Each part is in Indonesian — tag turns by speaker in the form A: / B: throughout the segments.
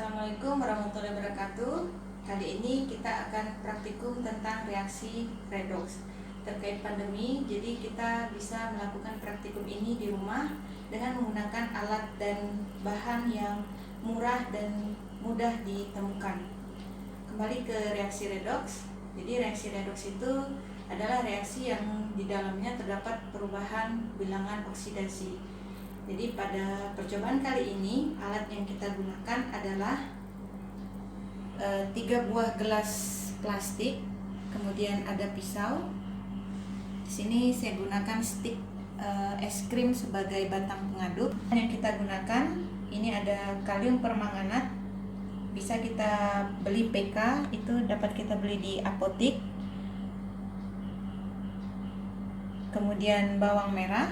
A: Assalamualaikum warahmatullahi wabarakatuh. Kali ini kita akan praktikum tentang reaksi redox. Terkait pandemi, jadi kita bisa melakukan praktikum ini di rumah dengan menggunakan alat dan bahan yang murah dan mudah ditemukan. Kembali ke reaksi redox. Jadi reaksi redox itu adalah reaksi yang di dalamnya terdapat perubahan bilangan oksidasi. Jadi pada percobaan kali ini alat yang kita gunakan adalah 3 buah gelas plastik, kemudian ada pisau. Di sini saya gunakan stik es krim sebagai batang pengaduk. Yang kita gunakan ini ada kalium permanganat. Bisa kita beli PK, itu dapat kita beli di apotik. Kemudian bawang merah.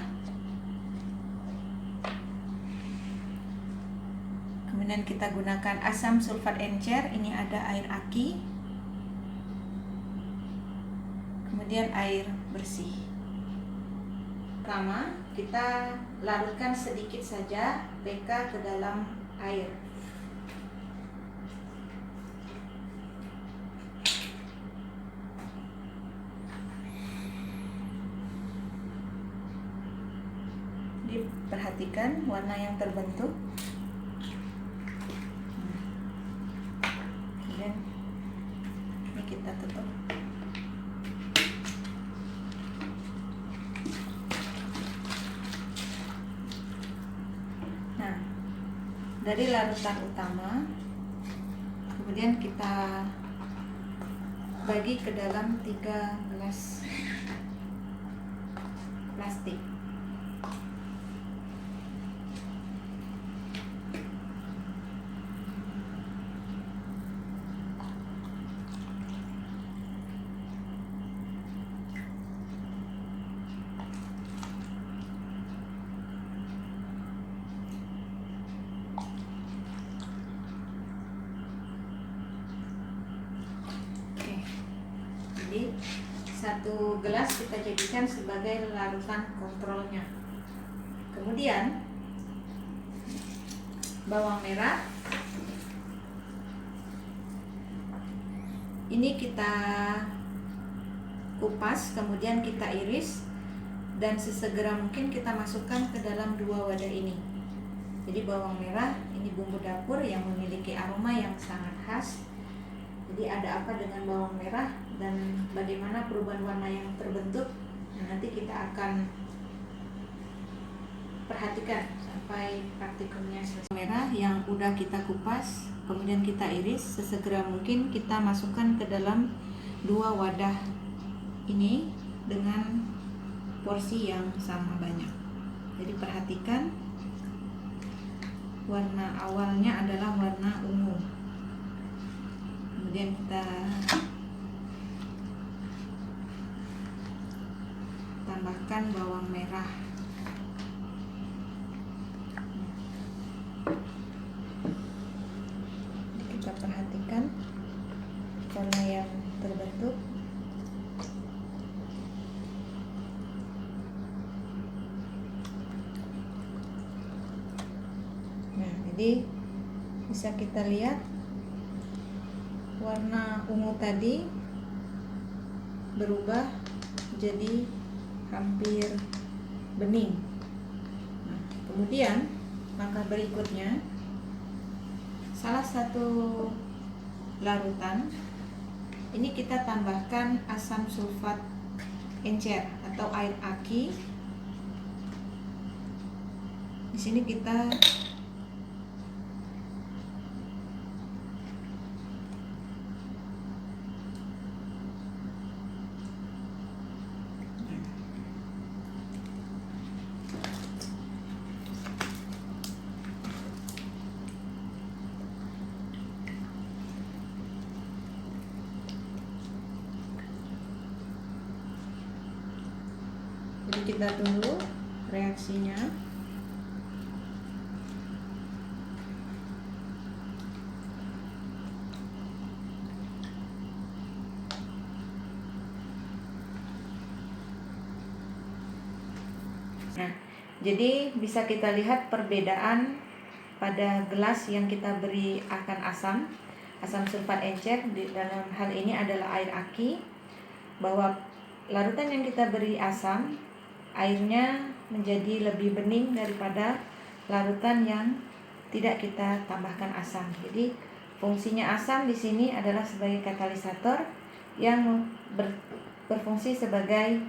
A: Kemudian kita gunakan asam sulfat encer, ini ada air aki. Kemudian air bersih. Pertama, kita larutkan sedikit saja PK ke dalam air. Diperhatikan warna yang terbentuk. Kemudian ini kita tutup. Nah, dari larutan utama kemudian kita bagi ke dalam 3 gelas plastik. Jadi 1 gelas kita jadikan sebagai larutan kontrolnya. Kemudian bawang merah ini kita kupas, kemudian kita iris dan sesegera mungkin kita masukkan ke dalam 2 wadah ini. Jadi bawang merah ini bumbu dapur yang memiliki aroma yang sangat khas. Jadi ada apa dengan bawang merah dan bagaimana perubahan warna yang terbentuk, nah, nanti kita akan perhatikan sampai praktikumnya selesai. Merah yang udah kita kupas, kemudian kita iris, sesegera mungkin kita masukkan ke dalam 2 wadah ini dengan porsi yang sama banyak. Jadi perhatikan warna awalnya adalah warna ungu. Kemudian kita tambahkan bawang merah. Kita perhatikan warna yang terbentuk. Nah, jadi bisa kita lihat warna ungu tadi berubah jadi hampir bening. Nah, kemudian langkah berikutnya, salah satu larutan ini kita tambahkan asam sulfat encer atau air aki. Di sini kita jadi kita tunggu reaksinya. Nah, jadi bisa kita lihat perbedaan pada gelas yang kita beri akan asam sulfat encer, dalam hal ini adalah air aki, bahwa larutan yang kita beri asam, airnya menjadi lebih bening daripada larutan yang tidak kita tambahkan asam. Jadi fungsinya asam di sini adalah sebagai katalisator yang berfungsi sebagai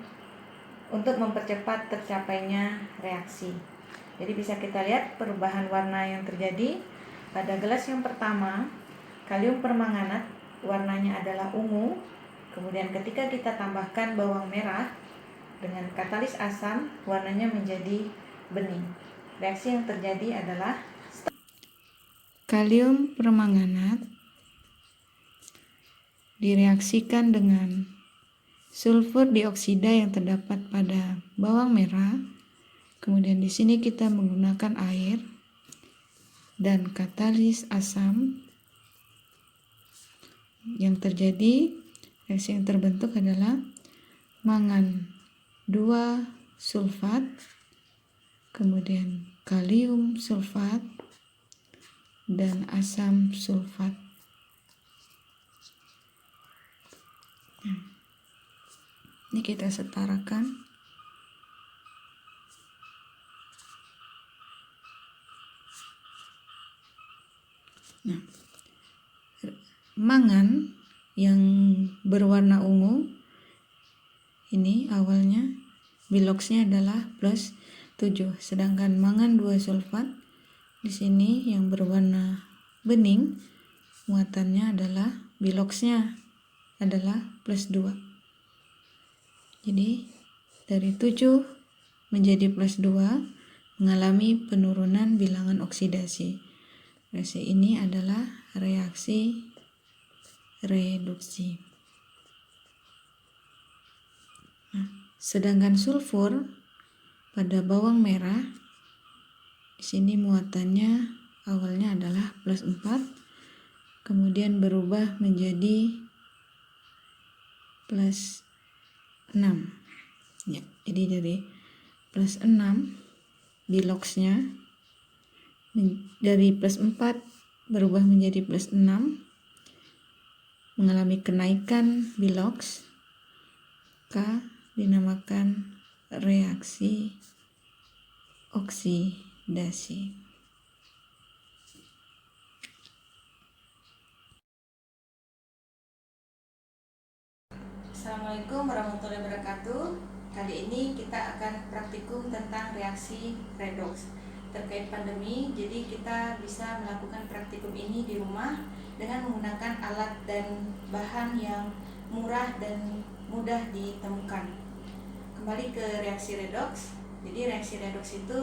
A: untuk mempercepat tercapainya reaksi. Jadi bisa kita lihat perubahan warna yang terjadi pada gelas yang pertama. Kalium permanganat warnanya adalah ungu. Kemudian ketika kita tambahkan bawang merah dengan katalis asam, warnanya menjadi bening. Reaksi yang terjadi adalah kalium permanganat direaksikan dengan sulfur dioksida yang terdapat pada bawang merah. Kemudian di sini kita menggunakan air dan katalis asam. Yang terjadi, reaksi yang terbentuk adalah mangan 2 sulfat, kemudian kalium sulfat dan asam sulfat. Ini kita setarakan. Nah, mangan yang berwarna ungu ini awalnya biloxnya adalah plus 7, sedangkan mangan 2 sulfat di sini yang berwarna bening muatannya adalah biloxnya adalah plus 2. Jadi dari 7 menjadi plus 2 mengalami penurunan bilangan oksidasi. Reaksi ini adalah reaksi reduksi. Nah, sedangkan sulfur pada bawang merah di sini muatannya awalnya adalah plus 4, kemudian berubah menjadi plus 6. Ya, jadi dari plus 6 biloxnya dari plus 4 berubah menjadi plus 6, mengalami kenaikan bilox. K dinamakan reaksi oksidasi. Assalamualaikum warahmatullahi wabarakatuh. Kali ini kita akan praktikum tentang reaksi redoks. Terkait pandemi, jadi kita bisa melakukan praktikum ini di rumah dengan menggunakan alat dan bahan yang murah dan mudah ditemukan. Kembali ke reaksi redoks. Jadi reaksi redoks itu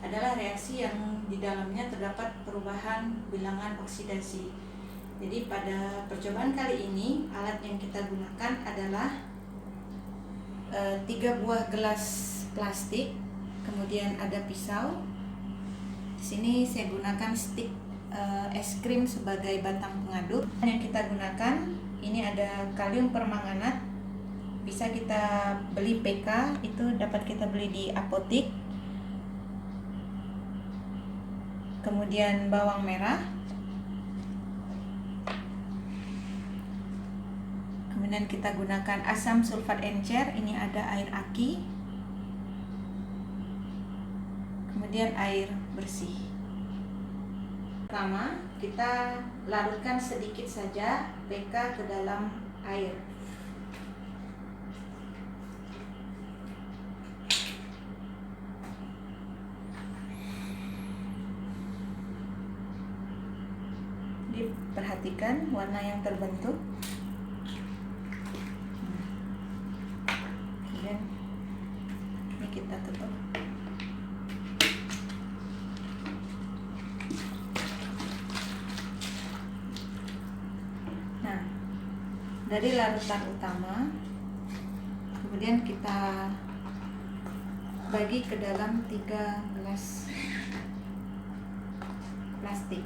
A: adalah reaksi yang di dalamnya terdapat perubahan bilangan oksidasi. Jadi pada percobaan kali ini alat yang kita gunakan adalah 3 buah gelas plastik, kemudian ada pisau. Di sini saya gunakan stik es krim sebagai batang pengaduk. Yang kita gunakan ini ada kalium permanganat, bisa kita beli PK, itu dapat kita beli di apotik. Kemudian bawang merah, kemudian kita gunakan asam sulfat encer, ini ada air aki, kemudian air bersih. Pertama, kita larutkan sedikit saja PK ke dalam air. Diperhatikan warna yang terbentuk. Kemudian ini kita tutup. Nah, dari larutan utama kemudian kita bagi ke dalam 3 gelas plastik.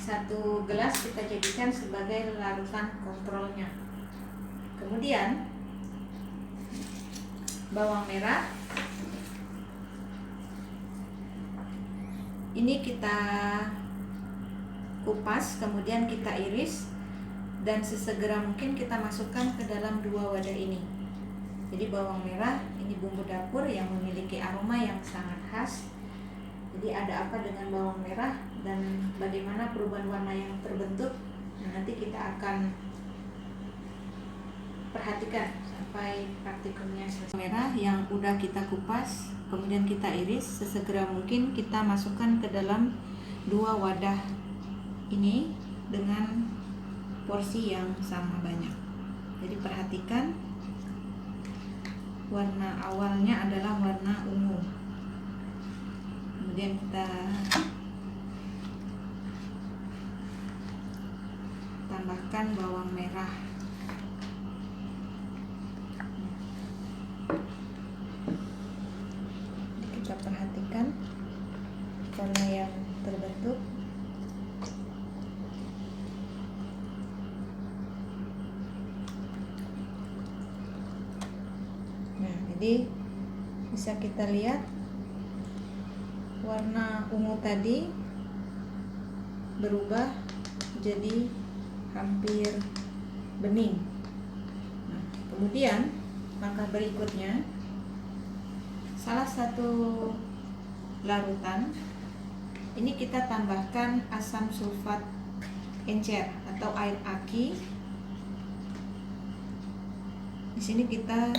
A: satu gelas kita jadikan sebagai larutan kontrolnya. Kemudian bawang merah ini kita kupas, kemudian kita iris, dan sesegera mungkin kita masukkan ke dalam 2 wadah ini. Jadi bawang merah ini bumbu dapur yang memiliki aroma yang sangat khas. Jadi ada apa dengan bawang merah dan bagaimana perubahan warna yang terbentuk, nah, nanti kita akan perhatikan sampai praktikumnya selesai. Merah yang udah kita kupas, kemudian kita iris, sesegera mungkin kita masukkan ke dalam 2 wadah ini dengan porsi yang sama banyak. Jadi perhatikan, warna awalnya adalah warna ungu, kemudian kita tambahkan bawang merah. Kita perhatikan warna yang terbentuk. Nah, jadi bisa kita lihat warna ungu tadi berubah jadi hampir bening. Nah, kemudian langkah berikutnya, salah satu larutan ini kita tambahkan asam sulfat encer atau air aki. Di sini kita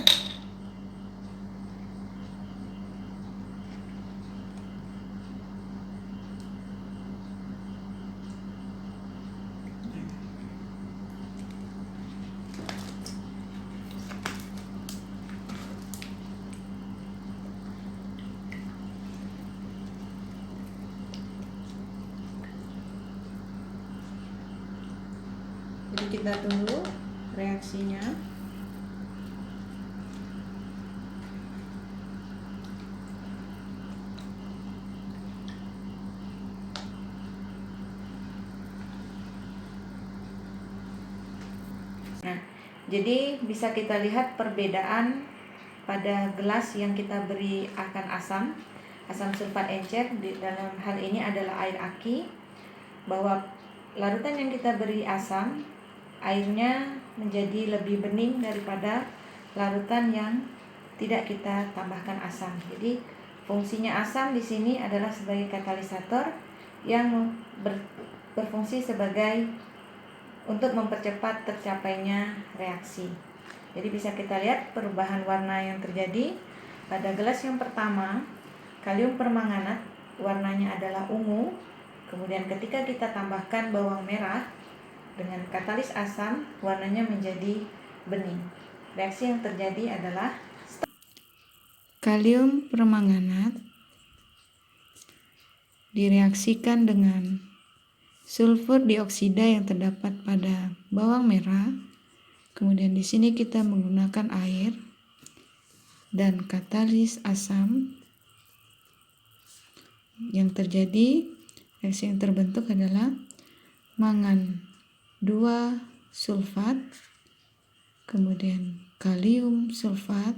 A: kita tunggu reaksinya. Nah, jadi bisa kita lihat perbedaan pada gelas yang kita beri akan asam sulfat encer, di dalam hal ini adalah air aki, bahwa larutan yang kita beri asam, airnya menjadi lebih bening daripada larutan yang tidak kita tambahkan asam. Jadi fungsinya asam di sini adalah sebagai katalisator yang berfungsi sebagai untuk mempercepat tercapainya reaksi. Jadi bisa kita lihat perubahan warna yang terjadi pada gelas yang pertama, kalium permanganat, warnanya adalah ungu. Kemudian ketika kita tambahkan bawang merah dengan katalis asam, warnanya menjadi bening. Reaksi yang terjadi adalah kalium permanganat direaksikan dengan sulfur dioksida yang terdapat pada bawang merah. Kemudian di sini kita menggunakan air dan katalis asam. Yang terjadi, reaksi yang terbentuk adalah mangan 2 sulfat, kemudian kalium sulfat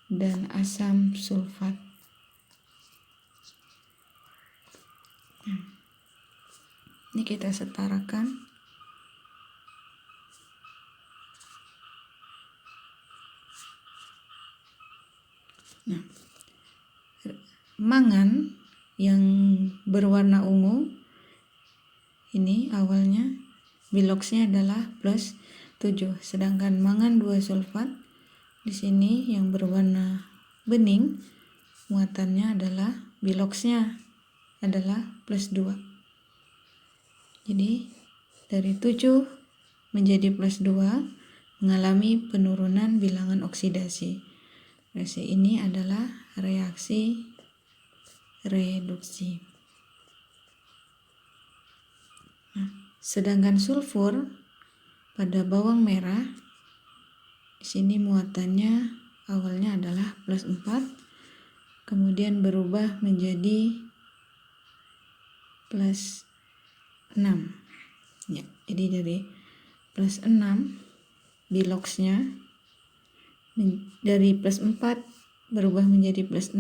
A: dan asam sulfat. Ini kita setarakan. Nah, mangan yang berwarna ungu ini awalnya biloxnya adalah +7, sedangkan mangan 2 sulfat di sini yang berwarna bening muatannya adalah biloxnya adalah +2. Jadi dari 7 menjadi +2 mengalami penurunan bilangan oksidasi. Reaksi ini adalah reaksi reduksi. Nah, sedangkan sulfur pada bawang merah di sini muatannya awalnya adalah +4, kemudian berubah menjadi +2.
B: 6. Ya, jadi dari plus 6 biloxnya dari plus 4 berubah menjadi plus 6,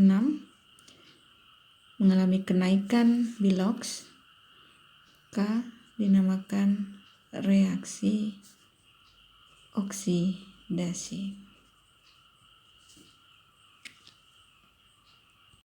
B: mengalami kenaikan bilox. K dinamakan reaksi oksidasi.